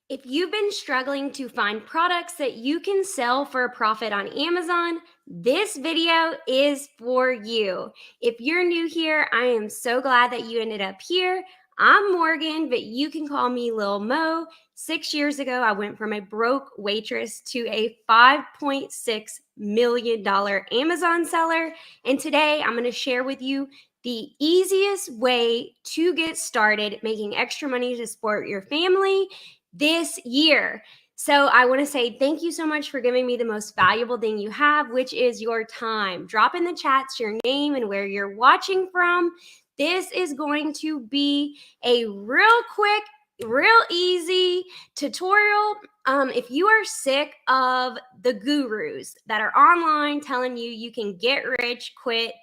If you've been struggling to find products that you can sell for a profit on Amazon, this video is for you. If you're new here, I am so glad that you ended up here. I'm Morgan, but you can call me Lil Mo. 6 years ago, I went from a broke waitress to a $5.6 million Amazon seller. And today I'm going to share with you the easiest way to get started making extra money to support your family this year. So I want to say thank you so much for giving me the most valuable thing you have, which is your time. Drop in the chats your name and where you're watching from. This is going to be a real quick, real easy tutorial. If you are sick of the gurus that are online telling you can get rich quick,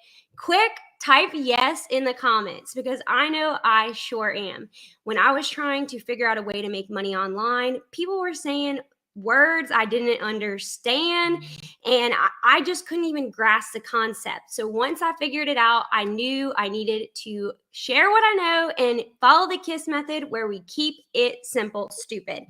type yes in the comments, because I know I sure am. When I was trying to figure out a way to make money online, people were saying words I didn't understand, and I just couldn't even grasp the concept. So once I figured it out, I knew I needed to share what I know and follow the KISS method, where we keep it simple, stupid.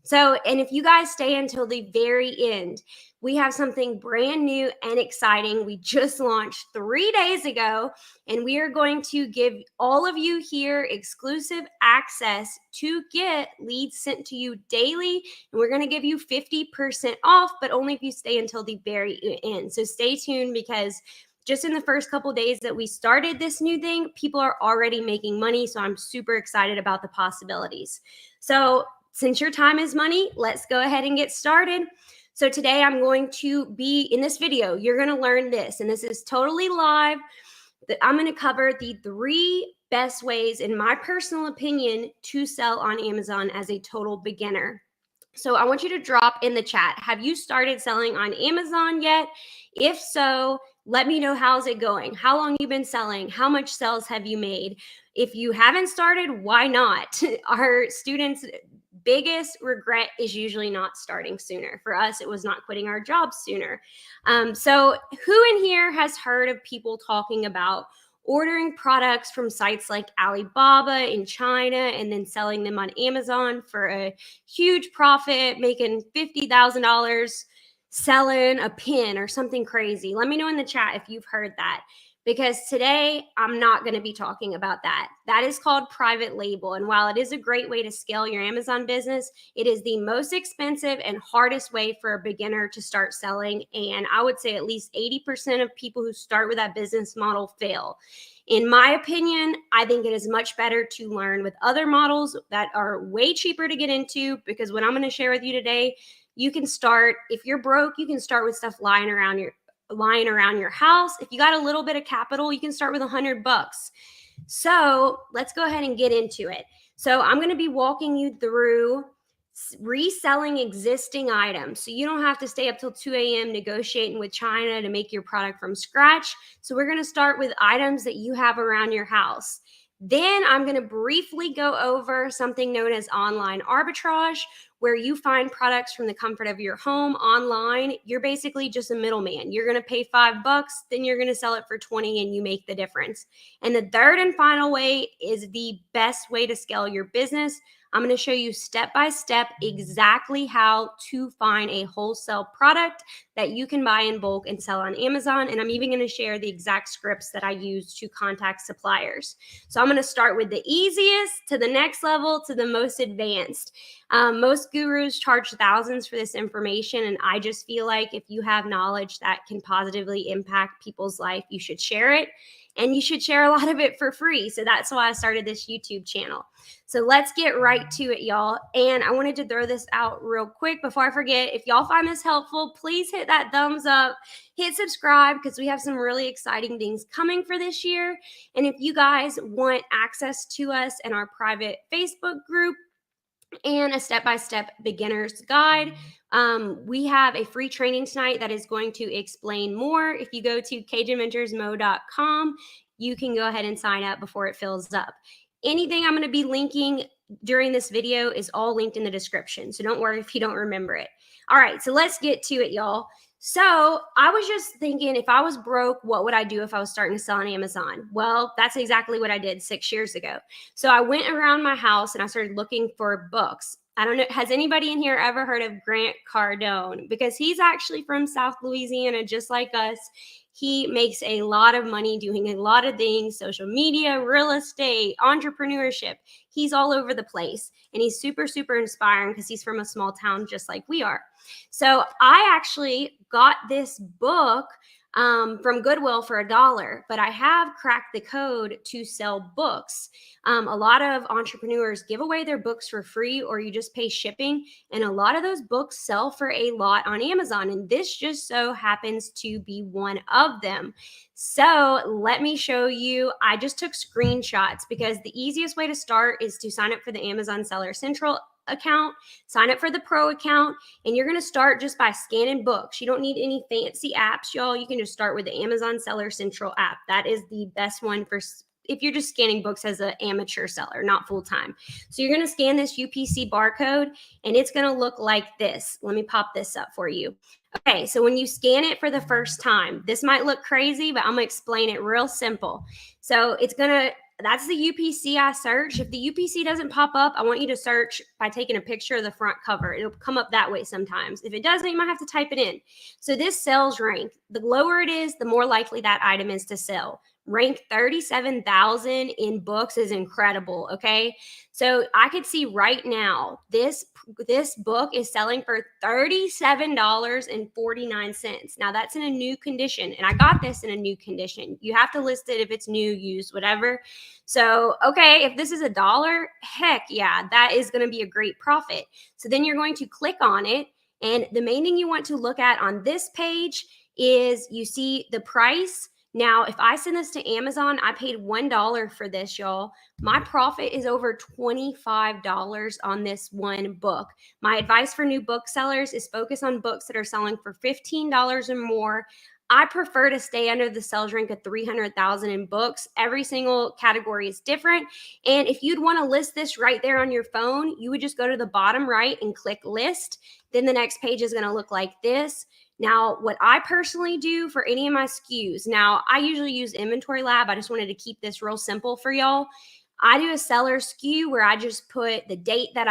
So, and if you guys stay until the very end, we have something brand new and exciting. We just launched 3 days ago, and we are going to give all of you here exclusive access to get leads sent to you daily. And we're going to give you 50% off, but only if you stay until the very end. So stay tuned, because just in the first couple days that we started this new thing, people are already making money. So I'm super excited about the possibilities. So since your time is money, let's go ahead and get started. So today I'm going to be, in this video, you're going to learn this, and this is totally live. I'm going to cover the 3 best ways, in my personal opinion, to sell on Amazon as a total beginner. So I want you to drop in the chat, have you started selling on Amazon yet? If so, let me know, how's it going? How long you've been selling? How much sales have you made? If you haven't started, why not? Our students' biggest regret is usually not starting sooner. For us, it was not quitting our jobs sooner. So who in here has heard of people talking about ordering products from sites like Alibaba in China and then selling them on Amazon for a huge profit, making $50,000 selling a pin or something crazy? Let me know in the chat if you've heard that, because today I'm not going to be talking about that. That is called private label. And while it is a great way to scale your Amazon business, it is the most expensive and hardest way for a beginner to start selling. And I would say at least 80% of people who start with that business model fail. In my opinion, I think it is much better to learn with other models that are way cheaper to get into, because what I'm going to share with you today, you can start, if you're broke, you can start with stuff lying around your house. If you got a little bit of capital, you can start with $100. So let's go ahead and get into it. So I'm going to be walking you through reselling existing items, so you don't have to stay up till 2 a.m. negotiating with China to make your product from scratch. So we're going to start with items that you have around your house. Then I'm going to briefly go over something known as online arbitrage, where you find products from the comfort of your home online. You're basically just a middleman. You're going to pay $5, then you're going to sell it for 20, and you make the difference. And the third and final way is the best way to scale your business. I'm going to show you step by step exactly how to find a wholesale product that you can buy in bulk and sell on Amazon. And I'm even going to share the exact scripts that I use to contact suppliers. So I'm going to start with the easiest to the next level to the most advanced. Most gurus charge thousands for this information, and I just feel like if you have knowledge that can positively impact people's life, you should share it. And you should share a lot of it for free. So that's why I started this YouTube channel. So let's get right to it, y'all. And I wanted to throw this out real quick before I forget. If y'all find this helpful, please hit that thumbs up, hit subscribe, because we have some really exciting things coming for this year. And if you guys want access to us and our private Facebook group and a step-by-step beginner's guide, we have a free training tonight that is going to explain more. If you go to cajunventuresmo.com, you can go ahead and sign up before it fills up. Anything I'm going to be linking during this video is all linked in the description, so don't worry if you don't remember it. All right, so let's get to it, y'all. So I was just thinking, if I was broke, what would I do if I was starting to sell on Amazon? Well, that's exactly what I did 6 years ago. So I went around my house and I started looking for books. I don't know. Has anybody in here ever heard of Grant Cardone? Because he's actually from South Louisiana, just like us. He makes a lot of money doing a lot of things: social media, real estate, entrepreneurship. He's all over the place. And he's super, super inspiring because he's from a small town just like we are. So I actually got this book from Goodwill for $1, but I have cracked the code to sell books. A lot of entrepreneurs give away their books for free, or you just pay shipping. And a lot of those books sell for a lot on Amazon. And this just so happens to be one of them. So let me show you. I just took screenshots because the easiest way to start is to sign up for the Amazon Seller Central account, sign up for the pro account, and you're going to start just by scanning books. You don't need any fancy apps, y'all. You can just start with the Amazon Seller Central app. That is the best one for if you're just scanning books as an amateur seller, not full time. So you're going to scan this UPC barcode, and it's going to look like this. Let me pop this up for you. Okay, so when you scan it for the first time, this might look crazy, but I'm going to explain it real simple. So that's the UPC I search. If the UPC doesn't pop up, I want you to search by taking a picture of the front cover. It'll come up that way sometimes. If it doesn't, you might have to type it in. So this sales rank, the lower it is, the more likely that item is to sell. Rank 37,000 in books is incredible, okay? So I could see right now, this book is selling for $37.49. Now that's in a new condition, and I got this in a new condition. You have to list it if it's new, used, whatever. So, okay, if this is $1, heck yeah, that is gonna be a great profit. So then you're going to click on it, and the main thing you want to look at on this page is you see the price. Now, if I send this to Amazon, I paid $1 for this, y'all. My profit is over $25 on this one book. My advice for new booksellers is focus on books that are selling for $15 or more. I prefer to stay under the sales rank of 300,000 in books. Every single category is different. And if you'd want to list this right there on your phone, you would just go to the bottom right and click list. Then the next page is going to look like this. Now, what I personally do for any of my SKUs, now I usually use Inventory Lab. I just wanted to keep this real simple for y'all. I do a seller SKU where I just put the date that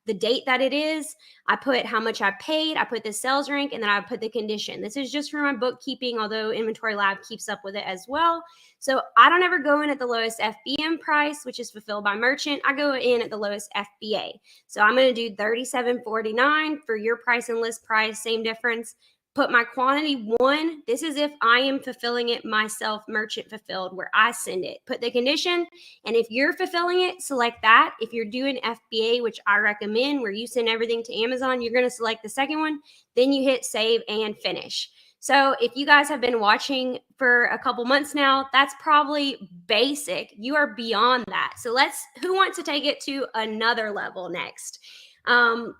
it is, I put how much I paid, I put the sales rank, and then I put the condition. This is just for my bookkeeping, although Inventory Lab keeps up with it as well. So I don't ever go in at the lowest FBM price, which is fulfilled by merchant. I go in at the lowest FBA. So I'm going to do $37.49 for your price and list price, same difference. Put my quantity 1. This is if I am fulfilling it myself, merchant fulfilled, where I send it. Put the condition, and if you're fulfilling it, select that. If you're doing FBA, which I recommend, where you send everything to Amazon, you're going to select the second one. Then you hit save and finish. So if you guys have been watching for a couple months now, that's probably basic. You are beyond that. So who wants to take it to another level next?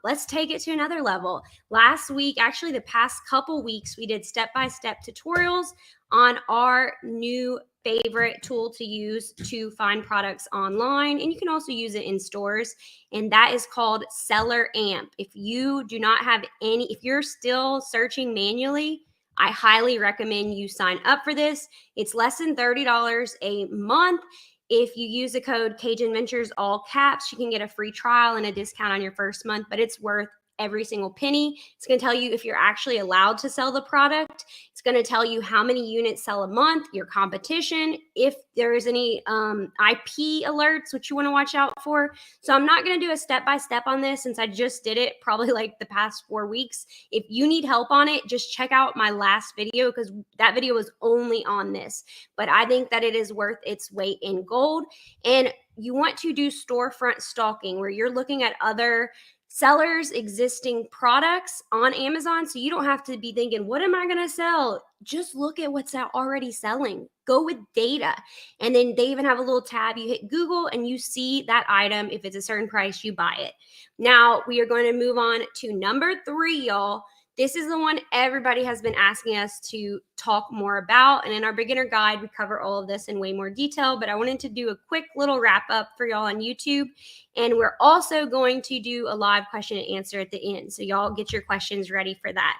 Let's take it to another level. Last week, actually the past couple weeks, we did step-by-step tutorials on our new favorite tool to use to find products online. And you can also use it in stores. And that is called SellerAmp. If you do not have if you're still searching manually, I highly recommend you sign up for this. It's less than $30 a month. If you use the code Cajunventures, all caps, you can get a free trial and a discount on your first month, but it's worth every single penny. It's going to tell you if you're actually allowed to sell the product. It's going to tell you how many units sell a month, your competition, if there is any IP alerts, which you want to watch out for. So I'm not going to do a step-by-step on this since I just did it probably like the past 4 weeks. If you need help on it, just check out my last video because that video was only on this. But I think that it is worth its weight in gold. And you want to do storefront stalking where you're looking at other sellers' existing products on Amazon, so you don't have to be thinking, what am I going to sell? Just look at what's already selling. Go with data. And then they even have a little tab. You hit Google and you see that item. If it's a certain price, you buy it. Now we are going to move on to number 3, y'all. This is the one everybody has been asking us to talk more about. And in our beginner guide, we cover all of this in way more detail, but I wanted to do a quick little wrap up for y'all on YouTube. And we're also going to do a live question and answer at the end. So y'all get your questions ready for that.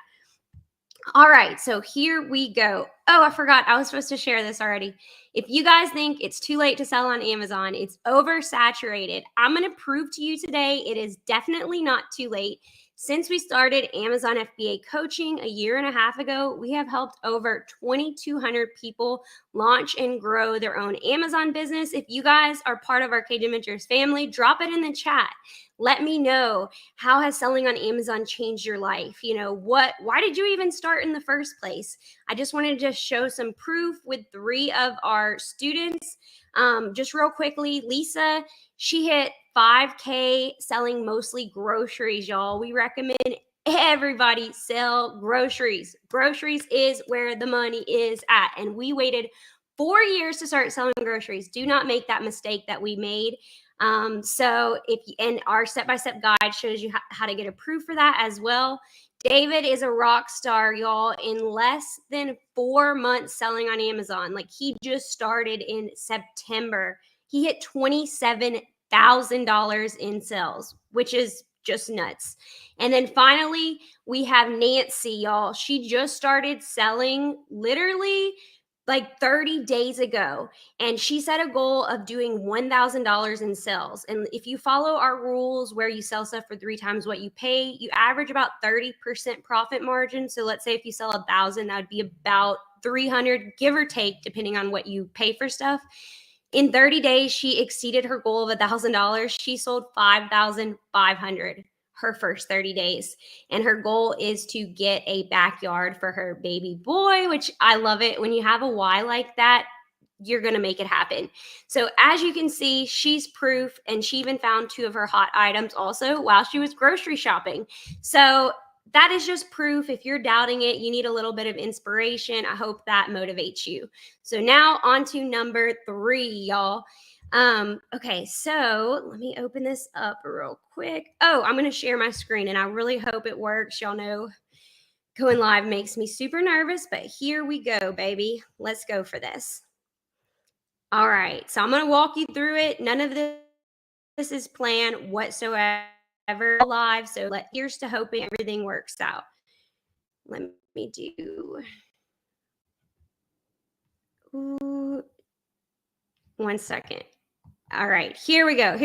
All right, so here we go. Oh, I forgot. I was supposed to share this already. If you guys think it's too late to sell on Amazon, it's oversaturated. I'm going to prove to you today it is definitely not too late. Since we started Amazon FBA coaching a year and a half ago, we have helped over 2,200 people launch and grow their own Amazon business. If you guys are part of our Cajunventures family, drop it in the chat. Let me know, how has selling on Amazon changed your life? Why did you even start in the first place? I just wanted to just show some proof with 3 of our students. Just real quickly, Lisa, she hit 5K selling mostly groceries, y'all. We recommend everybody sell groceries. Groceries is where the money is at. And we waited 4 years to start selling groceries. Do not make that mistake that we made. And our step-by-step guide shows you how to get approved for that as well. David is a rock star, y'all, in less than 4 months selling on Amazon. Like, he just started in September. He hit $27,000 in sales, which is just nuts. And then finally, we have Nancy, y'all. She just started selling literally like 30 days ago, and she set a goal of doing $1,000 in sales. And if you follow our rules where you sell stuff for 3 times what you pay, you average about 30% profit margin. So let's say if you sell 1,000, that would be about 300, give or take, depending on what you pay for stuff. In 30 days, she exceeded her goal of $1,000. She sold 5,500 her first 30 days. And her goal is to get a backyard for her baby boy, which I love it. When you have a why like that, you're going to make it happen. So as you can see, she's proof, and she even found 2 of her hot items also while she was grocery shopping. So that is just proof. If you're doubting it, you need a little bit of inspiration. I hope that motivates you. So now on to number 3, y'all. Okay, so let me open this up real quick. Oh, I'm going to share my screen, and I really hope it works. Y'all know going live makes me super nervous, but here we go, baby. Let's go for this. All right, so I'm going to walk you through it. None of this is planned whatsoever live, so here's to hoping everything works out. Let me do 1 second. All right, here we go.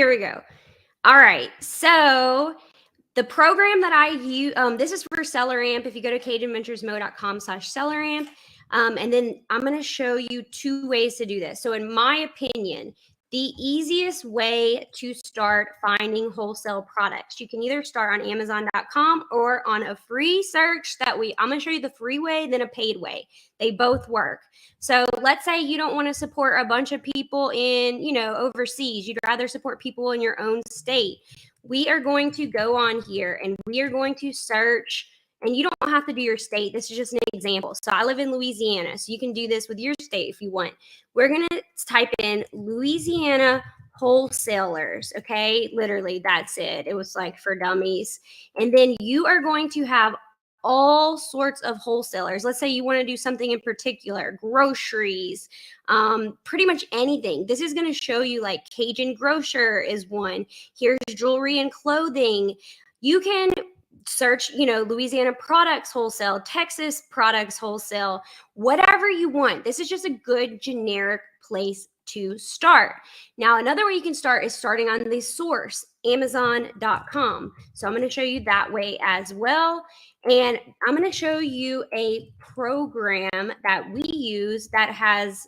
All right, so the program that I use, this is for SellerAmp. If you go to cajunventuresmo.com/SellerAmp, and then I'm going to show you 2 ways to do this. So in my opinion, the easiest way to start finding wholesale products, you can either start on Amazon.com or on a free search I'm going to show you the free way, then a paid way. They both work. So let's say you don't want to support a bunch of people in, overseas. You'd rather support people in your own state. We are going to go on here and we are going to search, and you don't have to do your state. This is just an example. So I live in Louisiana, so you can do this with your state if you want. We're going to type in Louisiana wholesalers. Okay. Literally, that's it. It was like for dummies. And then you are going to have all sorts of wholesalers. Let's say you want to do something in particular, groceries, pretty much anything. This is going to show you like Cajun Grocer is one. Here's jewelry and clothing. You can search, Louisiana products wholesale, Texas products wholesale, whatever you want. This is just a good generic place to start. Now, another way you can start is starting on the source, Amazon.com. So I'm going to show you that way as well. And I'm going to show you a program that we use that has,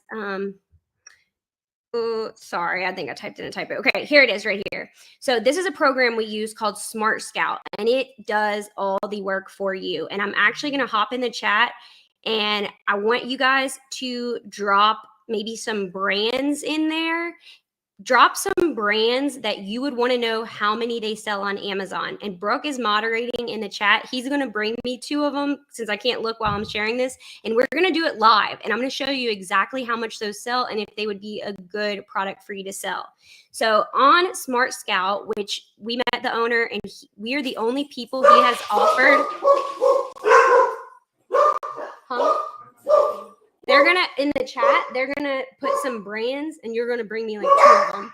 sorry, I think I typed in a typo. Okay, here it is right here. So this is a program we use called Smart Scout, and it does all the work for you. And I'm actually going to hop in the chat, and I want you guys to drop maybe some brands in there. Drop some brands that you would want to know how many they sell on Amazon. And Brooke is moderating in the chat. He's going to bring me 2 of them since I can't look while I'm sharing this. And we're going to do it live. And I'm going to show you exactly how much those sell and if they would be a good product for you to sell. So on Smart Scout, which we met the owner, and we are the only people he has offered. They're going to, in the chat, they're going to put some brands, and you're going to bring me like 2 of them.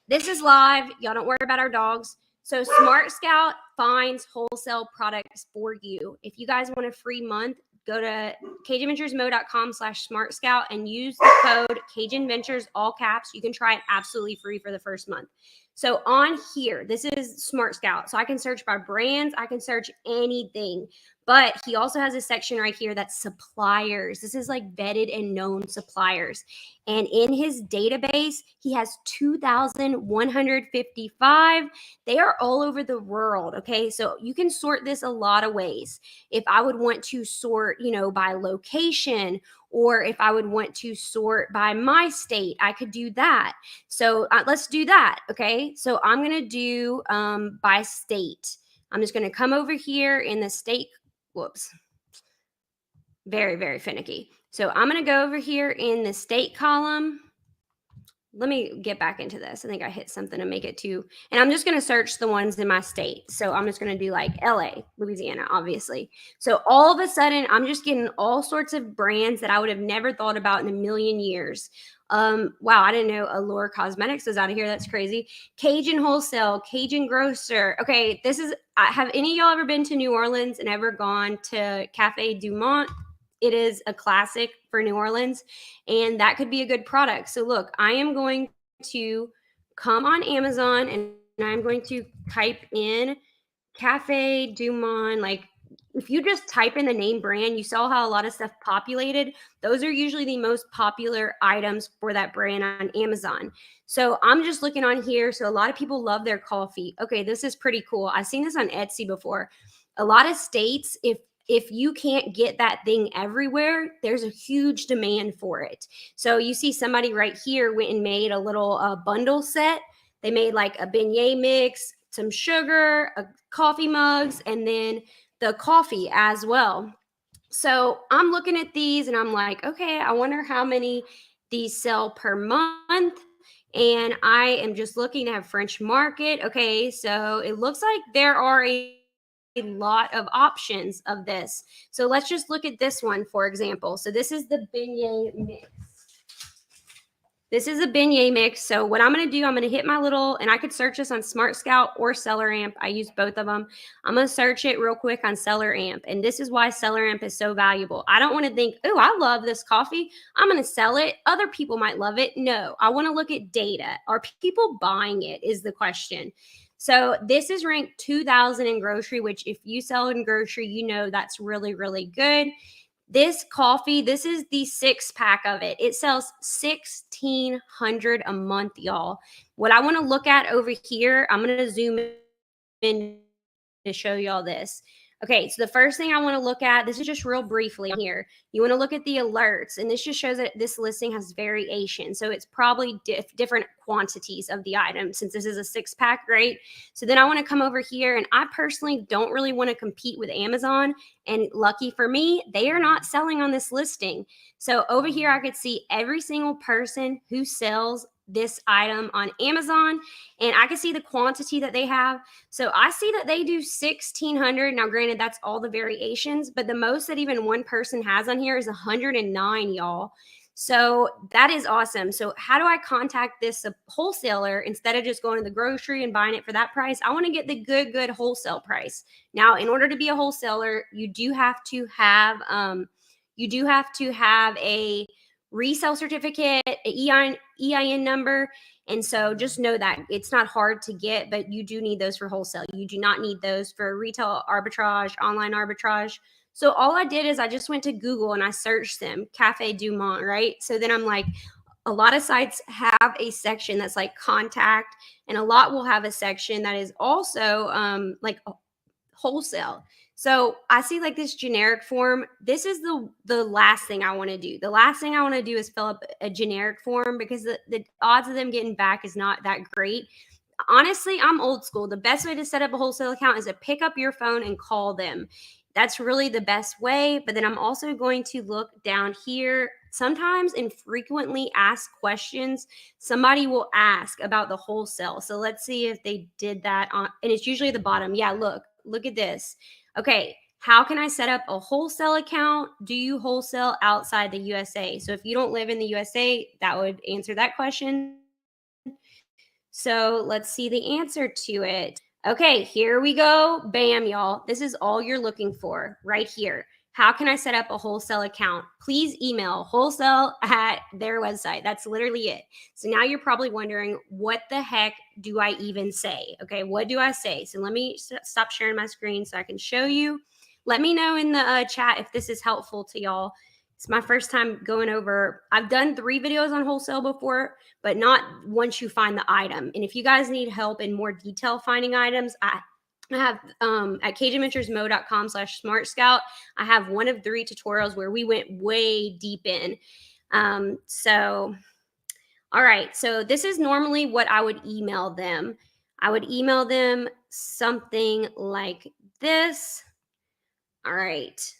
This is live. Y'all don't worry about our dogs. So Smart Scout finds wholesale products for you. If you guys want a free month, go to cajunventuresmo.com/smartscout and use the code Cajunventures, all caps. You can try it absolutely free for the first month. So on here, this is Smart Scout. So I can search by brands. I can search anything. But he also has a section right here that's suppliers. This is like vetted and known suppliers. And in his database, he has 2,155. They are all over the world. Okay. So you can sort this a lot of ways. If I would want to sort, by location, or if I would want to sort by my state, I could do that. So let's do that. Okay. So I'm going to do by state. I'm just going to come over here in the state. Whoops. Very, very finicky. So I'm going to go over here in the state column. Let me get back into this. I think I hit something to make it too. And I'm just going to search the ones in my state. So I'm just going to do like LA, Louisiana, obviously. So all of a sudden, I'm just getting all sorts of brands that I would have never thought about in a million years. Wow, I didn't know Allure Cosmetics was out of here. That's crazy. Cajun Wholesale, Cajun Grocer. Okay, have any of y'all ever been to New Orleans and ever gone to Cafe Du Monde? It is a classic for New Orleans, and that could be a good product. So look, I am going to come on Amazon and I'm going to type in Cafe Du Monde. Like, if you just type in the name brand, you saw how a lot of stuff populated. Those are usually the most popular items for that brand on Amazon. So I'm just looking on here. So a lot of people love their coffee. Okay, this is pretty cool. I've seen this on Etsy before. A lot of states, if you can't get that thing everywhere, there's a huge demand for it. So you see somebody right here went and made a little bundle set. They made like a beignet mix, some sugar, a coffee mugs, and then the coffee as well. So I'm looking at these and I'm like, okay, I wonder how many these sell per month. And I am just looking at French Market. Okay, so it looks like there are a lot of options of this. So let's just look at this one, for example. So this is the beignet mix. This is a beignet mix. So what I'm going to do, I'm going to hit my little, and I could search this on Smart Scout or SellerAmp. I use both of them. I'm going to search it real quick on SellerAmp. And this is why SellerAmp is so valuable. I don't want to think, oh, I love this coffee, I'm going to sell it. Other people might love it. No, I want to look at data. Are people buying it is the question. So this is ranked 2,000 in grocery, which if you sell in grocery, that's really, really good. This coffee, this is the 6-pack of it. It sells $1,600 a month, y'all. What I want to look at over here, I'm going to zoom in to show y'all this. Okay, so the first thing I want to look at, this is just real briefly on here. You want to look at the alerts, and this just shows that this listing has variation. So it's probably different quantities of the item. Since this is a 6-pack, great. So then I want to come over here, and I personally don't really want to compete with Amazon. And lucky for me, they are not selling on this listing. So over here, I could see every single person who sells this item on Amazon, and I can see the quantity that they have. So I see that they do 1,600. Now, granted, that's all the variations, but the most that even one person has on here is 109, y'all. So that is awesome. So how do I contact this wholesaler instead of just going to the grocery and buying it for that price? I want to get the good wholesale price. Now, in order to be a wholesaler, you do have to have a resale certificate, an EIN number. And so just know that it's not hard to get, but you do need those for wholesale. You do not need those for retail arbitrage, online arbitrage. So all I did is I just went to Google and I searched them, Cafe Du Monde, right? So then I'm like, a lot of sites have a section that's like contact, and a lot will have a section that is also like wholesale. So I see like this generic form. This is the last thing I want to do. The last thing I want to do is fill up a generic form because the odds of them getting back is not that great. Honestly, I'm old school. The best way to set up a wholesale account is to pick up your phone and call them. That's really the best way. But then I'm also going to look down here. Sometimes in frequently asked questions, somebody will ask about the wholesale. So let's see if they did that on, and it's usually the bottom. Yeah, look at this. Okay, how can I set up a wholesale account? Do you wholesale outside the USA? So if you don't live in the USA, that would answer that question. So let's see the answer to it. Okay, here we go. Bam, y'all. This is all you're looking for right here. how can I set up a wholesale account? Please email wholesale at their website. That's literally it. So now you're probably wondering, what the heck do I even say? Okay, what do I say? So let me stop sharing my screen so I can show you. Let me know in the chat if this is helpful to y'all. It's my first time going over. I've done 3 videos on wholesale before, but not once you find the item. And if you guys need help in more detail finding items, I have at cajunventuresmo.com/smart scout, I have one of 3 tutorials where we went way deep in. So, all right. So this is normally what I would email them. I would email them something like this. All right.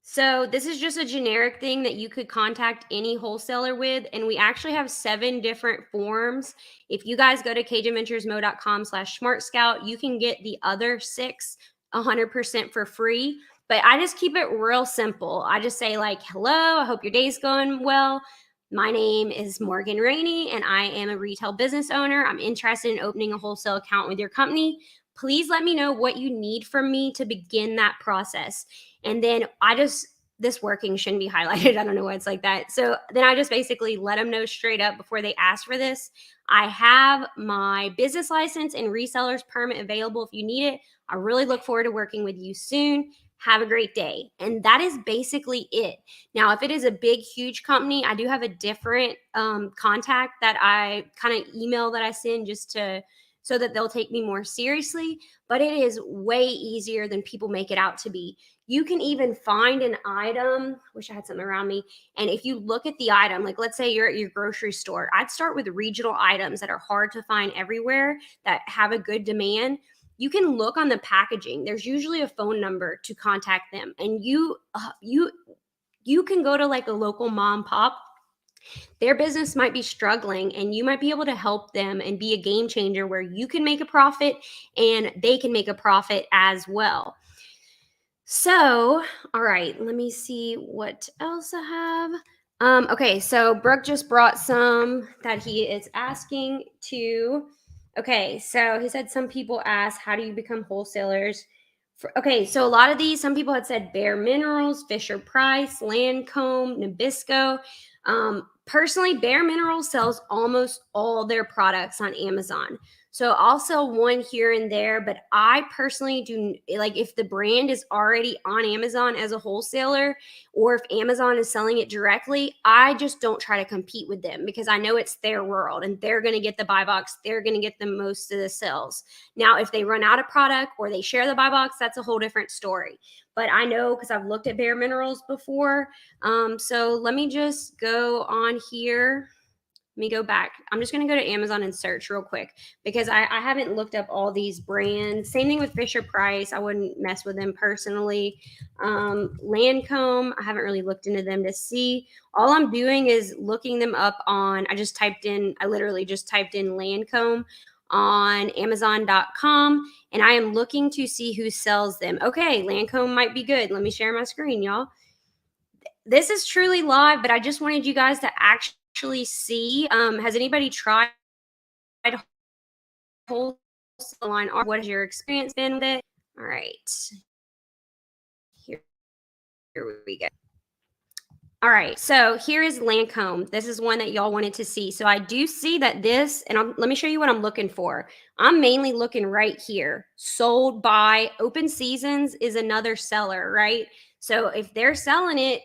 So this is just a generic thing that you could contact any wholesaler with. And we actually have 7 different forms. If you guys go to cajunventuresmo.com/smart scout, you can get the other 6 100% for free. But I just keep it real simple. I just say like, hello, I hope your day's going well. My name is Morgan Rainey and I am a retail business owner. I'm interested in opening a wholesale account with your company. Please let me know what you need from me to begin that process. And then this working shouldn't be highlighted. I don't know why it's like that. So then I just basically let them know straight up before they ask for this. I have my business license and reseller's permit available if you need it. I really look forward to working with you soon. Have a great day. And that is basically it. Now, if it is a big, huge company, I do have a different contact that I kind of email that I send just so that they'll take me more seriously. But it is way easier than people make it out to be. You can even find an item. Wish I had something around me. And if you look at the item, like let's say you're at your grocery store, I'd start with regional items that are hard to find everywhere that have a good demand. You can look on the packaging. There's usually a phone number to contact them, and you can go to like a local mom pop. Their business might be struggling and you might be able to help them and be a game changer where you can make a profit and they can make a profit as well. So, all right, let me see what else I have. Okay, so Brooke just brought some that he is asking to. Okay, so he said some people ask, how do you become wholesalers? Okay, so a lot of these, some people had said Bare Minerals, Fisher Price, Lancome, Nabisco. Personally, Bare Minerals sells almost all their products on Amazon. So I'll sell one here and there, but I personally do like if the brand is already on Amazon as a wholesaler, or if Amazon is selling it directly, I just don't try to compete with them because I know it's their world and they're going to get the buy box. They're going to get the most of the sales. Now, if they run out of product or they share the buy box, that's a whole different story. But I know because I've looked at Bare Minerals before. So let me just go on here. Let me go back. I'm just going to go to Amazon and search real quick because I haven't looked up all these brands. Same thing with Fisher Price. I wouldn't mess with them personally. Lancome, I haven't really looked into them to see. All I'm doing is looking them up on, I literally just typed in Lancome on Amazon.com and I am looking to see who sells them. Okay, Lancome might be good. Let me share my screen, y'all. This is truly live, but I just wanted you guys to actually see. Has anybody tried wholesale line art? What has your experience been with it? All right, here we go. All right, so here is Lancome. This is one that y'all wanted to see. So I do see that this, and let me show you what I'm looking for. I'm mainly looking right here. Sold by Open Seasons is another seller, right? So if they're selling it,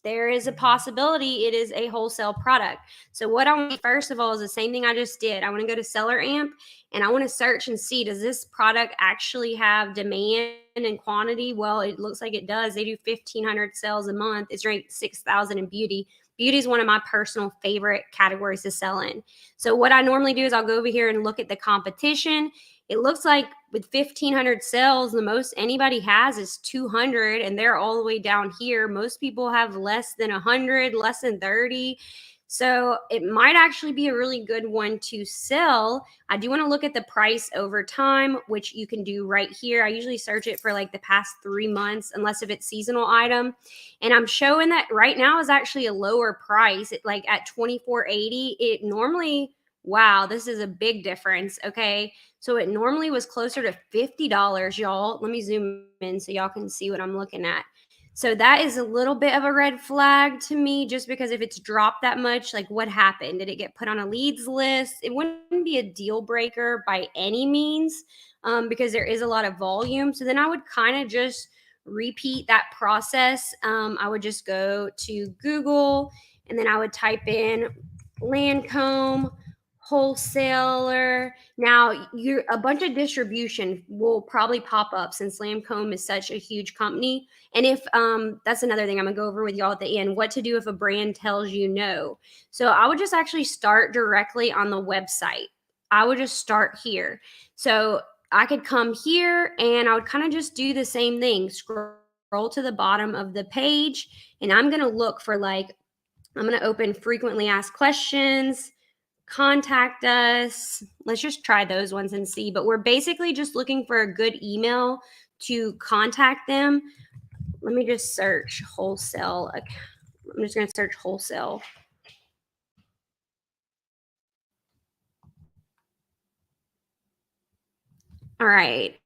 there is a possibility it is a wholesale product. So what I want to do first of all is the same thing I just did. I want to go to SellerAmp and I want to search and see, does this product actually have demand and quantity? Well, it looks like it does. They do 1,500 sales a month. It's ranked 6,000 in beauty. Beauty is one of my personal favorite categories to sell in. So what I normally do is I'll go over here and look at the competition. It looks like with 1,500 sales, the most anybody has is 200, and they're all the way down here. Most people have less than 100, less than 30. So it might actually be a really good one to sell. I do want to look at the price over time, which you can do right here. I usually search it for like the past 3 months, unless if it's seasonal item. And I'm showing that right now is actually a lower price. It like at $24.80. It normally, wow, this is a big difference. Okay. So it normally was closer to $50, y'all. Let me zoom in so y'all can see what I'm looking at. So that is a little bit of a red flag to me, just because if it's dropped that much, like what happened? Did it get put on a leads list? It wouldn't be a deal breaker by any means, because there is a lot of volume. So then I would kind of just repeat that process. I would just go to Google and then I would type in Lancome wholesaler. Now, you're a bunch of distribution will probably pop up since Lancome is such a huge company. And if that's another thing I'm gonna go over with y'all at the end, what to do if a brand tells you no. So I would just actually start directly on the website. I would just start here. So I could come here and I would kind of just do the same thing. Scroll to the bottom of the page, and I'm gonna look for like, I'm gonna open frequently asked questions, contact us. Let's just try those ones and see. But we're basically just looking for a good email to contact them. Let me just search wholesale. I'm just going to search wholesale. All right.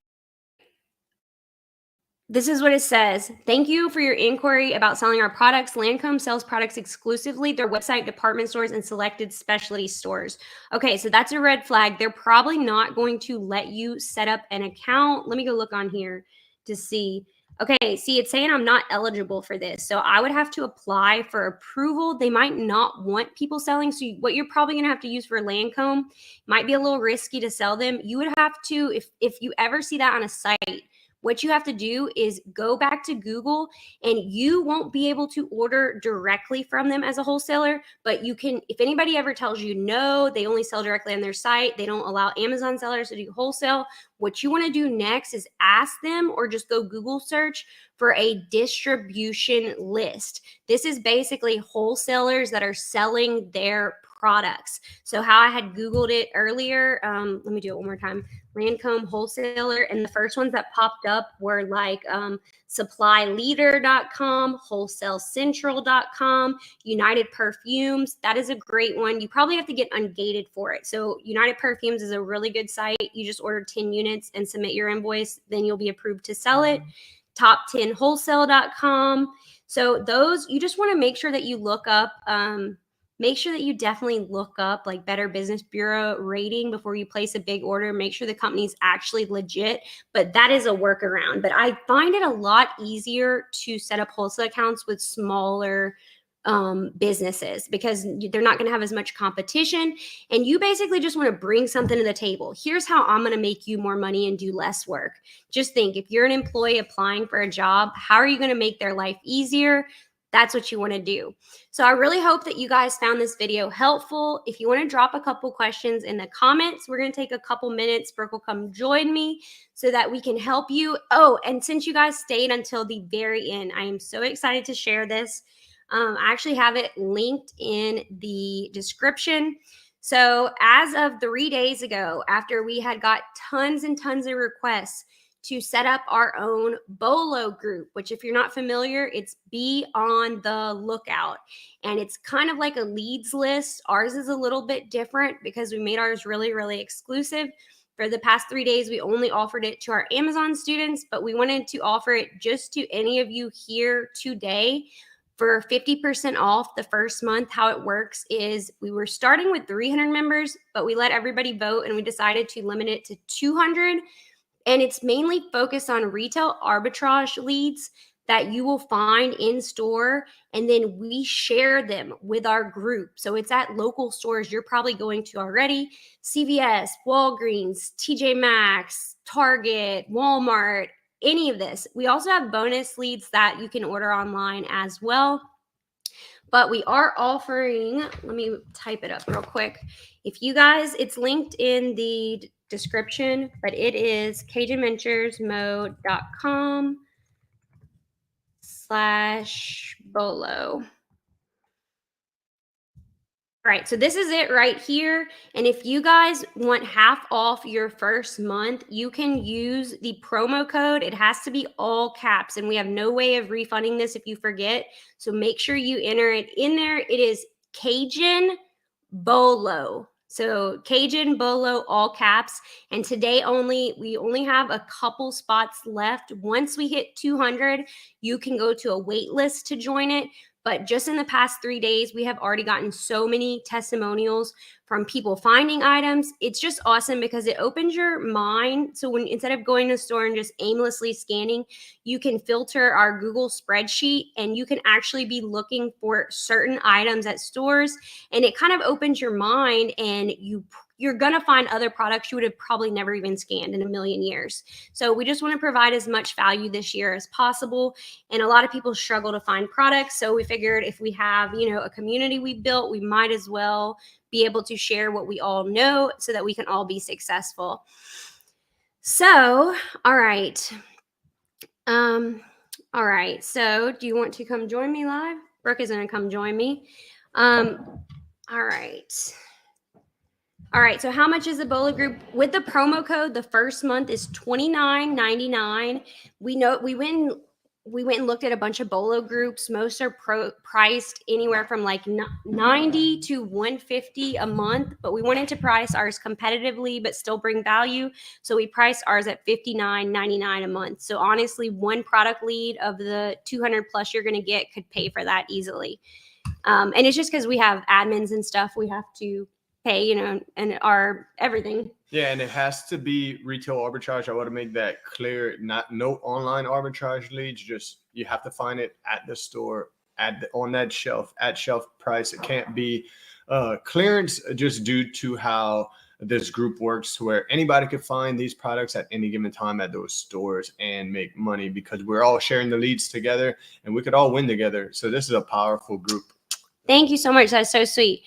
This is what it says. Thank you for your inquiry about selling our products. Lancome sells products exclusively their website, department stores, and selected specialty stores. Okay, so that's a red flag. They're probably not going to let you set up an account. Let me go look on here to see. Okay, see, it's saying I'm not eligible for this. So I would have to apply for approval. They might not want people selling. So what you're probably going to have to use for Lancome might be a little risky to sell them. You would have to, if you ever see that on a site, what you have to do is go back to Google, and you won't be able to order directly from them as a wholesaler, but you can, if anybody ever tells you no, they only sell directly on their site, they don't allow Amazon sellers to do wholesale, what you want to do next is ask them or just go Google search for a distribution list. This is basically wholesalers that are selling their products. So how I had Googled it earlier, let me do it one more time. Lancome wholesaler, and the first ones that popped up were like supplyleader.com, wholesalecentral.com, United Perfumes. That is a great one. You probably have to get ungated for it. So United Perfumes is a really good site. You just order 10 units and submit your invoice, then you'll be approved to sell it. Top10wholesale.com. So those, you just want to make sure that you look up, make sure that you definitely look up like Better Business Bureau rating before you place a big order. Make sure the company's actually legit, but that is a workaround. But I find it a lot easier to set up wholesale accounts with smaller businesses, because they're not going to have as much competition, and you basically just want to bring something to the table. Here's how I'm going to make you more money and do less work. Just think, if you're an employee applying for a job, how are you going to make their life easier? That's what you want to do. So I really hope that you guys found this video helpful. If you want to drop a couple questions in the comments, we're going to take a couple minutes. Brooke will come join me so that we can help you. Oh, and since you guys stayed until the very end, I am so excited to share this. I actually have it linked in the description. So as of 3 days ago, after we had got tons and tons of requests to set up our own BOLO group, which if you're not familiar, it's be on the lookout. And it's kind of like a leads list. Ours is a little bit different because we made ours really, really exclusive. For the past 3 days, we only offered it to our Amazon students, but we wanted to offer it just to any of you here today for 50% off the first month. How it works is we were starting with 300 members, but we let everybody vote and we decided to limit it to 200. And it's mainly focused on retail arbitrage leads that you will find in store, and then we share them with our group. So it's at local stores you're probably going to already: CVS, Walgreens, TJ Maxx, Target, Walmart, any of this. We also have bonus leads that you can order online as well. But we are offering, let me type it up real quick. If you guys, it's linked in the description, but it is cajunventuresmode.com/BOLO. All right, so this is it right here. And if you guys want half off your first month, you can use the promo code. It has to be all caps, and we have no way of refunding this if you forget. So make sure you enter it in there. It is Cajun BOLO. So Cajun, BOLO, all caps. And today we only have a couple spots left. Once we hit 200, you can go to a wait list to join it. But just in the past 3 days, we have already gotten so many testimonials from people finding items. It's just awesome because it opens your mind. So when instead of going to the store and just aimlessly scanning, you can filter our Google spreadsheet and you can actually be looking for certain items at stores, and it kind of opens your mind, and you're going to find other products you would have probably never even scanned in a million years. So we just want to provide as much value this year as possible. And a lot of people struggle to find products. So we figured if we have, a community we built, we might as well be able to share what we all know so that we can all be successful. So, all right. All right. So do you want to come join me live? Brooke is going to come join me. All right. All right. So how much is the BOLO group? With the promo code, the first month is $29.99. We went and looked at a bunch of BOLO groups. Most are priced anywhere from like $90 to $150 a month, but we wanted to price ours competitively but still bring value. So we priced ours at $59.99 a month. So honestly, one product lead of the 200 plus you're going to get could pay for that easily. And it's just because we have admins and stuff we have to pay, and our everything. Yeah, and it has to be retail arbitrage. I want to make that clear. No online arbitrage leads. Just you have to find it at the store, on that shelf, at shelf price. It can't be clearance, just due to how this group works, where anybody could find these products at any given time at those stores and make money, because we're all sharing the leads together and we could all win together. So this is a powerful group. Thank you so much. That's so sweet.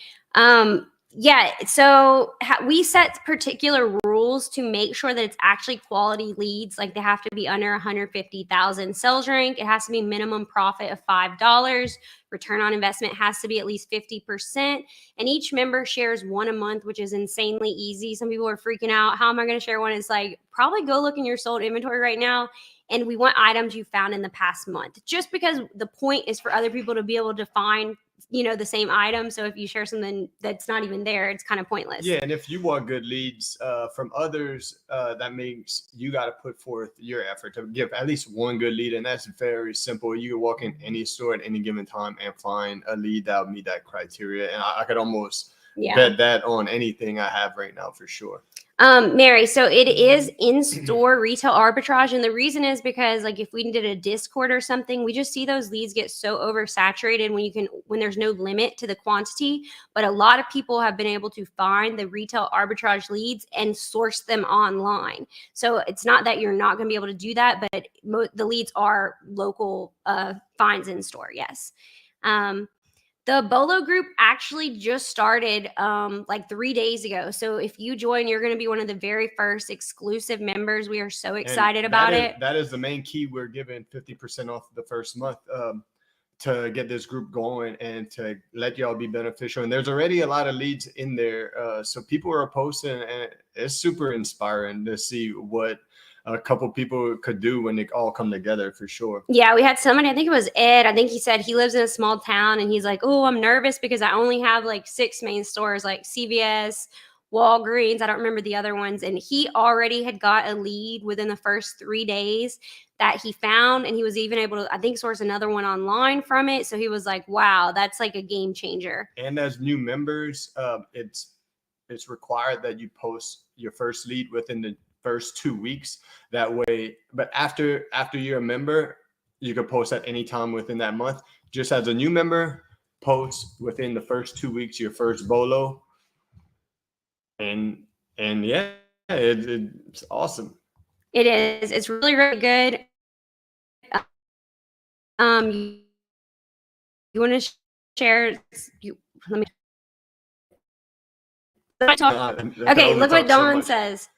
Yeah, so we set particular rules to make sure that it's actually quality leads. Like they have to be under 150,000 sales rank. It has to be minimum profit of $5. Return on investment has to be at least 50%. And each member shares one a month, which is insanely easy. Some people are freaking out. How am I going to share one? It's like, probably go look in your sold inventory right now. And we want items you found in the past month, just because the point is for other people to be able to find the same item. So if you share something that's not even there, it's kind of pointless. Yeah, and if you want good leads from others, that means you got to put forth your effort to give at least one good lead, and that's very simple. You can walk in any store at any given time and find a lead that would meet that criteria, and I could almost bet that on anything I have right now for sure. Mary, so it is in-store retail arbitrage, and the reason is because, like, if we did a Discord or something, we just see those leads get so oversaturated when there's no limit to the quantity. But a lot of people have been able to find the retail arbitrage leads and source them online. So it's not that you're not going to be able to do that, but the leads are local finds in store. Yes. The BOLO group actually just started like 3 days ago. So if you join, you're going to be one of the very first exclusive members. We are so excited about it. That is the main key. We're giving 50% off the first month to get this group going and to let y'all be beneficial. And there's already a lot of leads in there. So people are posting, and it's super inspiring to see what a couple people could do when they all come together, for sure. Yeah, we had somebody, I think it was Ed. I think he said he lives in a small town, and he's like, oh, I'm nervous because I only have like 6 main stores, like CVS, Walgreens. I don't remember the other ones. And he already had got a lead within the first 3 days that he found. And he was even able to, I think, source another one online from it. So he was like, wow, that's like a game changer. And as new members, it's required that you post your first lead within the first 2 weeks. That way, but after you're a member, you can post at any time within that month. Just as a new member, post within the first 2 weeks your first BOLO, and yeah, it's awesome. It is. It's really, really good. You want to share? Let me talk. Okay, look what Dawn says.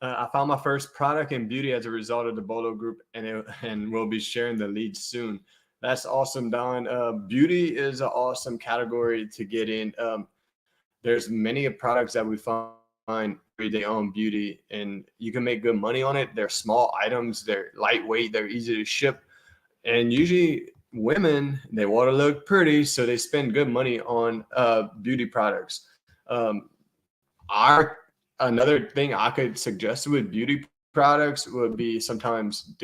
I found my first product in beauty as a result of the BOLO group, and we'll be sharing the leads soon. That's awesome, Don. Beauty is an awesome category to get in. There's many products that we find every day on beauty, and you can make good money on it. They're small items, they're lightweight, they're easy to ship, and usually women, they want to look pretty, so they spend good money on beauty products. Another thing I could suggest with beauty products would be sometimes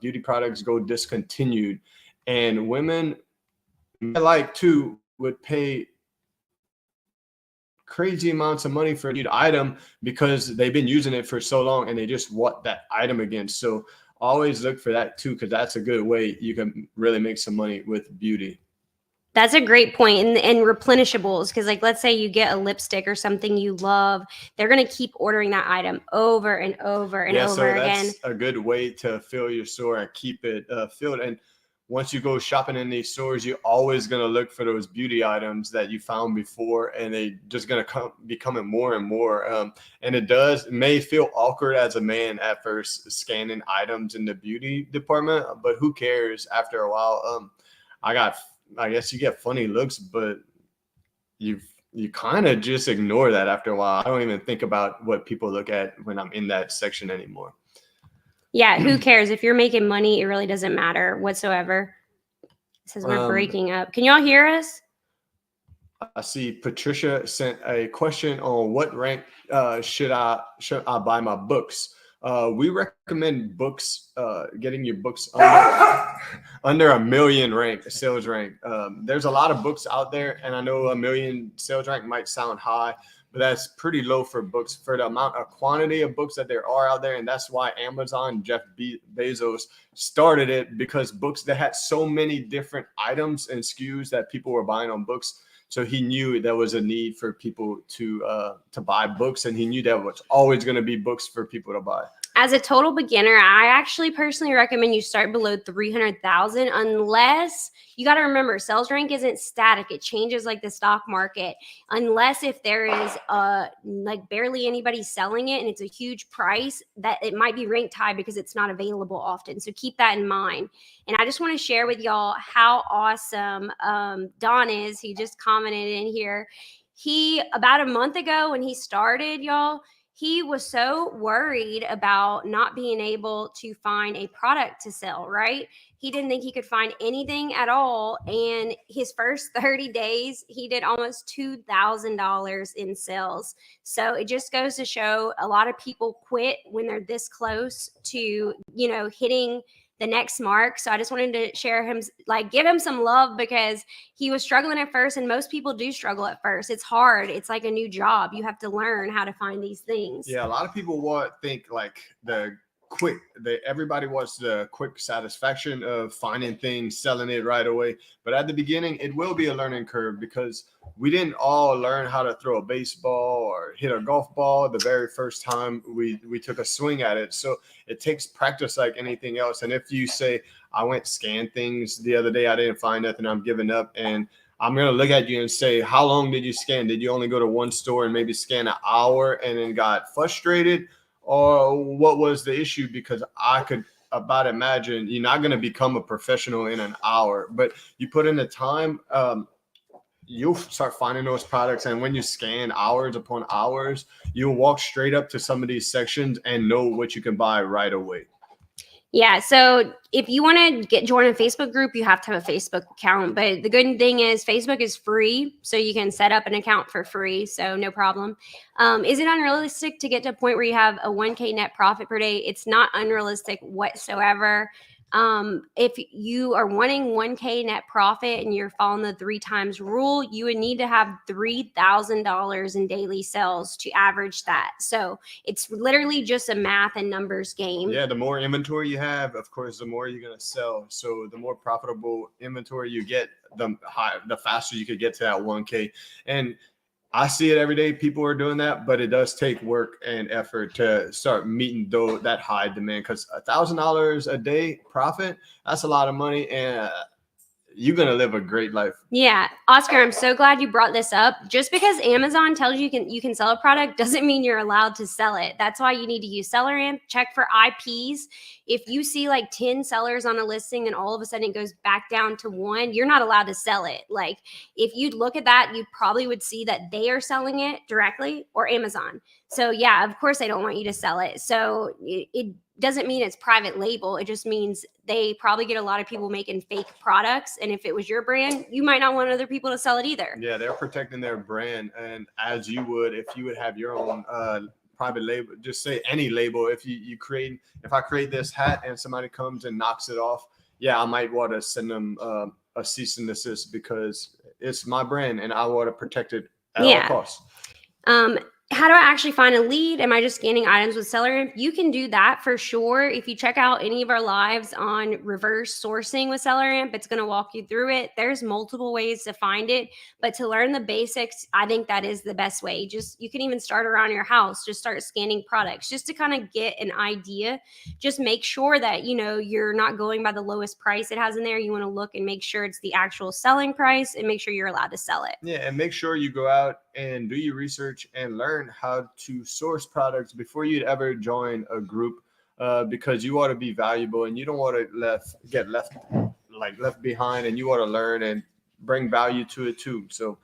beauty products go discontinued, and women like to would pay crazy amounts of money for a new item because they've been using it for so long and they just want that item again. So always look for that too, because that's a good way you can really make some money with beauty. That's a great point. And replenishables, because like let's say you get a lipstick or something you love, they're going to keep ordering that item over and over and over again. That's a good way to fill your store and keep it filled. And once you go shopping in these stores, you're always going to look for those beauty items that you found before, and they just going to be coming more and more. And it may feel awkward as a man at first scanning items in the beauty department, but who cares after a while? I guess you get funny looks, but you kind of just ignore that after a while. I don't even think about what people look at when I'm in that section anymore. Yeah, who cares? If you're making money, it really doesn't matter whatsoever. It says we're breaking up. Can y'all hear us? I see Patricia sent a question on what rank should I buy my books. We recommend books, getting your books under a million sales rank. There's a lot of books out there, and I know a million sales rank might sound high, but that's pretty low for books, for the amount of quantity of books that there are out there. And that's why Amazon, Jeff Bezos started it, because books that had so many different items and SKUs that people were buying on books. So he knew there was a need for people to buy books, and he knew that was always going to be books for people to buy. As a total beginner, I actually personally recommend you start below 300,000, unless you got to remember sales rank isn't static. It changes like the stock market, unless if there is like barely anybody selling it and it's a huge price, that it might be ranked high because it's not available often. So keep that in mind. And I just want to share with y'all how awesome Don is. He just commented in here. He, about a month ago when he started, y'all, he was so worried about not being able to find a product to sell, right? He didn't think he could find anything at all. And his first 30 days, he did almost $2,000 in sales. So it just goes to show a lot of people quit when they're this close to, hitting the next mark. So I just wanted to share him, give him some love, because he was struggling at first, and most people do struggle at first. It's hard. It's like a new job. You have to learn how to find these things. Yeah, a lot of people think like everybody wants the quick satisfaction of finding things, selling it right away. But at the beginning, it will be a learning curve, because we didn't all learn how to throw a baseball or hit a golf ball the very first time we took a swing at it. So it takes practice like anything else. And if you say, I went scan things the other day, I didn't find nothing, I'm giving up, and I'm going to look at you and say, how long did you scan? Did you only go to one store and maybe scan an hour and then got frustrated? Or what was the issue? Because I could about imagine you're not going to become a professional in an hour, but you put in the time, you'll start finding those products. And when you scan hours upon hours, you'll walk straight up to some of these sections and know what you can buy right away. Yeah. So if you want to join a Facebook group, you have to have a Facebook account. But the good thing is Facebook is free, so you can set up an account for free. So no problem. Is it unrealistic to get to a point where you have a 1K net profit per day? It's not unrealistic whatsoever. If you are wanting 1K net profit and you're following the 3 times rule, you would need to have $3,000 in daily sales to average that. So it's literally just a math and numbers game. Yeah, the more inventory you have, of course, the more you're going to sell. So the more profitable inventory you get, the faster you could get to that 1K. And I see it every day. People are doing that, but it does take work and effort to start meeting that high demand, because $1,000 a day profit, that's a lot of money, and you're going to live a great life. Yeah. Oscar, I'm so glad you brought this up. Just because Amazon tells you can sell a product doesn't mean you're allowed to sell it. That's why you need to use SellerAmp. Check for IPs. If you see like 10 sellers on a listing and all of a sudden it goes back down to 1, you're not allowed to sell it. Like if you'd look at that, you probably would see that they are selling it directly, or Amazon. So yeah, of course I don't want you to sell it. So it doesn't mean it's private label. It just means they probably get a lot of people making fake products. And if it was your brand, you might not want other people to sell it either. Yeah, they're protecting their brand, and as you would if you would have your own private label, just say any label. If if I create this hat and somebody comes and knocks it off, yeah, I might want to send them a cease and desist because it's my brand and I want to protect it at all costs. How do I actually find a lead? Am I just scanning items with SellerAmp? You can do that for sure. If you check out any of our lives on reverse sourcing with SellerAmp, it's going to walk you through it. There's multiple ways to find it, but to learn the basics, I think that is the best way. You can even start around your house, just start scanning products just to kind of get an idea. Just make sure that, you're not going by the lowest price it has in there. You want to look and make sure it's the actual selling price and make sure you're allowed to sell it. Yeah, and make sure you go out and do your research and learn how to source products before you'd ever join a group, because you want to be valuable and you don't want to get left behind, and you want to learn and bring value to it too. So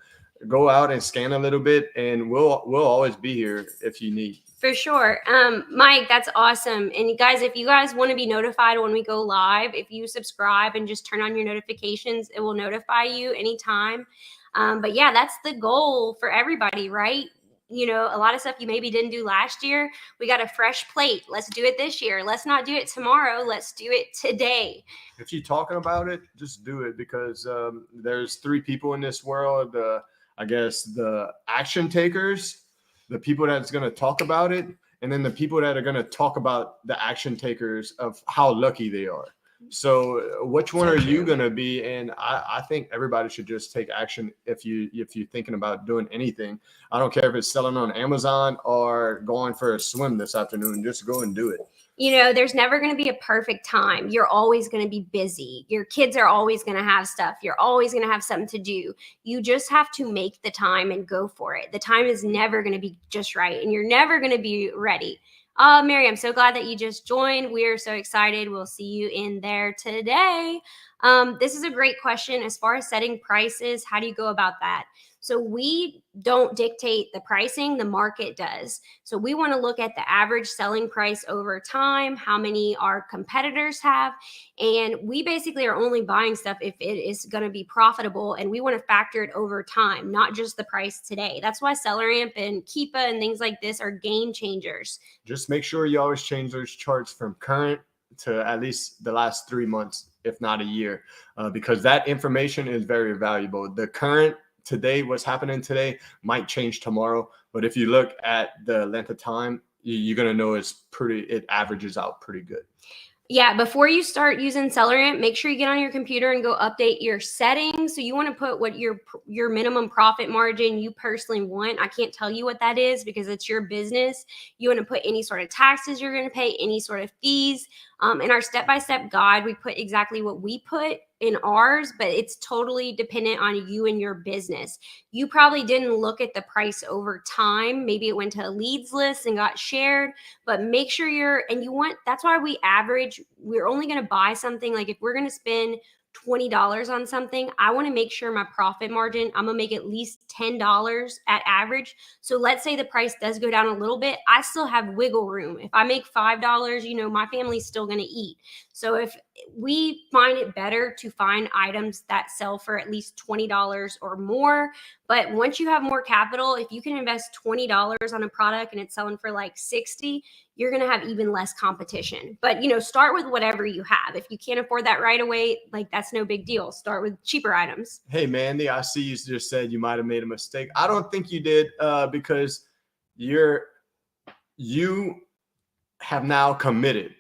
go out and scan a little bit, and we'll always be here if you need. For sure. Mike, that's awesome. And you guys, if you guys want to be notified when we go live, if you subscribe and just turn on your notifications, it will notify you anytime. But yeah, that's the goal for everybody, right? A lot of stuff you maybe didn't do last year. We got a fresh plate. Let's do it this year. Let's not do it tomorrow. Let's do it today. If you're talking about it, just do it, because there's three people in this world. I guess the action takers, the people that's going to talk about it, and then the people that are going to talk about the action takers of how lucky they are. So which one are you going to be? And I think everybody should just take action. If you're thinking about doing anything, I don't care if it's selling on Amazon or going for a swim this afternoon, just go and do it. There's never going to be a perfect time. You're always going to be busy. Your kids are always going to have stuff. You're always going to have something to do. You just have to make the time and go for it. The time is never going to be just right, and you're never going to be ready. Mary, I'm so glad that you just joined. We are so excited. We'll see you in there today. This is a great question. As far as setting prices, how do you go about that? So we don't dictate the pricing, the market does. So we want to look at the average selling price over time, how many our competitors have, and we basically are only buying stuff if it is going to be profitable, and we want to factor it over time, not just the price today. That's why SellerAmp and Keepa and things like this are game changers. Just make sure you always change those charts from current to at least the last 3 months, if not a year, because that information is very valuable. The current today, what's happening today might change tomorrow, but if you look at the length of time, you're going to know it averages out pretty good. Yeah, before you start using SellerAmp, make sure you get on your computer and go update your settings. So you want to put what your minimum profit margin you personally want. I can't tell you what that is because it's your business. You want to put any sort of taxes you're going to pay, any sort of fees. In our step-by-step guide, we put exactly what we put in ours, but it's totally dependent on you and your business. You probably didn't look at the price over time. Maybe it went to a leads list and got shared, but make sure that's why we average. We're only going to buy something, like if we're going to spend $20 on something, I want to make sure my profit margin, I'm going to make at least $10 at average. So let's say the price does go down a little bit. I still have wiggle room. If I make $5, my family's still going to eat. So if we find it better to find items that sell for at least $20 or more, but once you have more capital, if you can invest $20 on a product and it's selling for like 60, you're going to have even less competition. But, start with whatever you have. If you can't afford that right away, that's no big deal. Start with cheaper items. Hey, Mandy, I see you just said you might have made a mistake. I don't think you did, because you have now committed.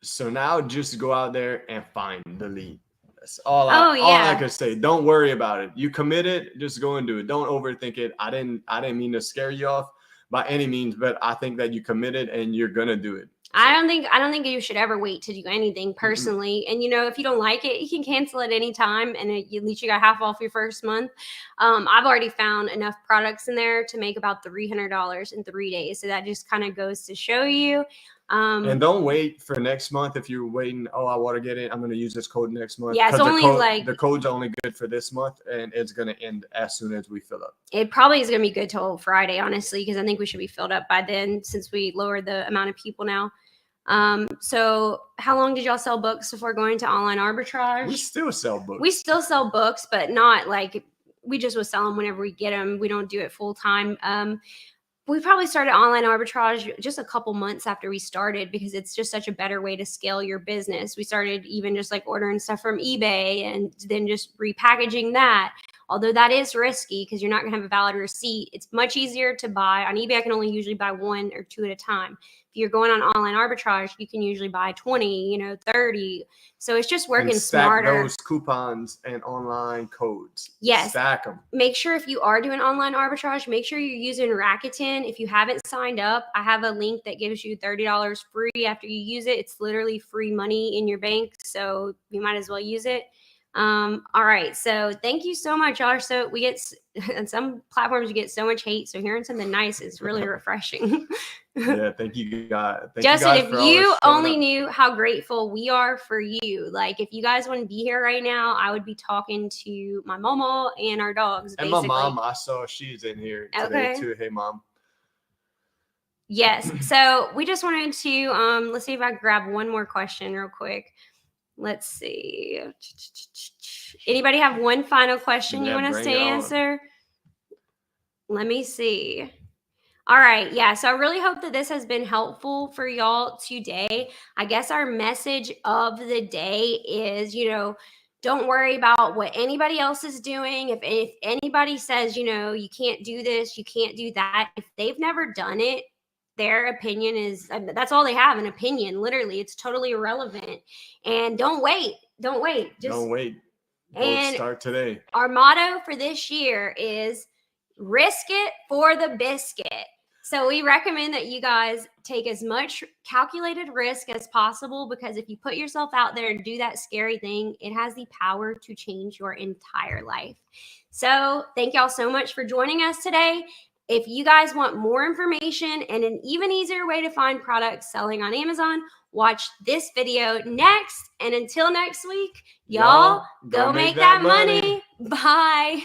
So now just go out there and find the lead. That's all I could say. Don't worry about it. You committed, just go and do it. Don't overthink it. I didn't mean to scare you off by any means, but I think that you committed and you're gonna do it. So. I don't think you should ever wait to do anything personally. Mm-hmm. And if you don't like it, you can cancel at any time, and at least you got half off your first month. I've already found enough products in there to make about $300 in 3 days. So that just kind of goes to show you. And don't wait for next month. If you're waiting, oh, I want to get in, I'm going to use this code next month. Yeah, it's only the code's only good for this month, and it's going to end as soon as we fill up. It probably is going to be good till Friday, honestly, because I think we should be filled up by then since we lowered the amount of people now. So how long did y'all sell books before going to online arbitrage? We still sell books. We still sell books, but not like we just would sell them whenever we get them. We don't do it full time. We probably started online arbitrage just a couple months after we started because it's just such a better way to scale your business. We started even just like ordering stuff from eBay and then just repackaging that. Although that is risky because you're not going to have a valid receipt. It's much easier to buy. On eBay, I can only usually buy 1 or 2 at a time. If you're going on online arbitrage, you can usually buy 20, 30. So it's just working and stack smarter. Those coupons and online codes. Yes. Stack them. Make sure if you are doing online arbitrage, make sure you're using Rakuten. If you haven't signed up, I have a link that gives you $30 free after you use it. It's literally free money in your bank. So you might as well use it. All right. So thank you so much, y'all. So we get, on some platforms, you get so much hate. So hearing something nice is really refreshing. Yeah. Thank you, guys. Justin, if you only knew how grateful we are for you, like if you guys wouldn't be here right now, I would be talking to my mama and our dogs. And basically. my mom, I saw she's in here today too. Hey, Mom. Yes. So we just wanted to, let's see if I can grab one more question real quick. Let's see. Anybody have one final question you want us to answer? Let me see. All right. Yeah. So I really hope that this has been helpful for y'all today. I guess our message of the day is, don't worry about what anybody else is doing. If anybody says, you can't do this, you can't do that, if they've never done it, their opinion is, that's all they have, an opinion. Literally, it's totally irrelevant. And don't wait. Don't wait. Don't wait. And start today. Our motto for this year is risk it for the biscuit. So we recommend that you guys take as much calculated risk as possible, because if you put yourself out there and do that scary thing, it has the power to change your entire life. So thank y'all so much for joining us today. If you guys want more information and an even easier way to find products selling on Amazon, watch this video next. And until next week, y'all go make that money. Bye.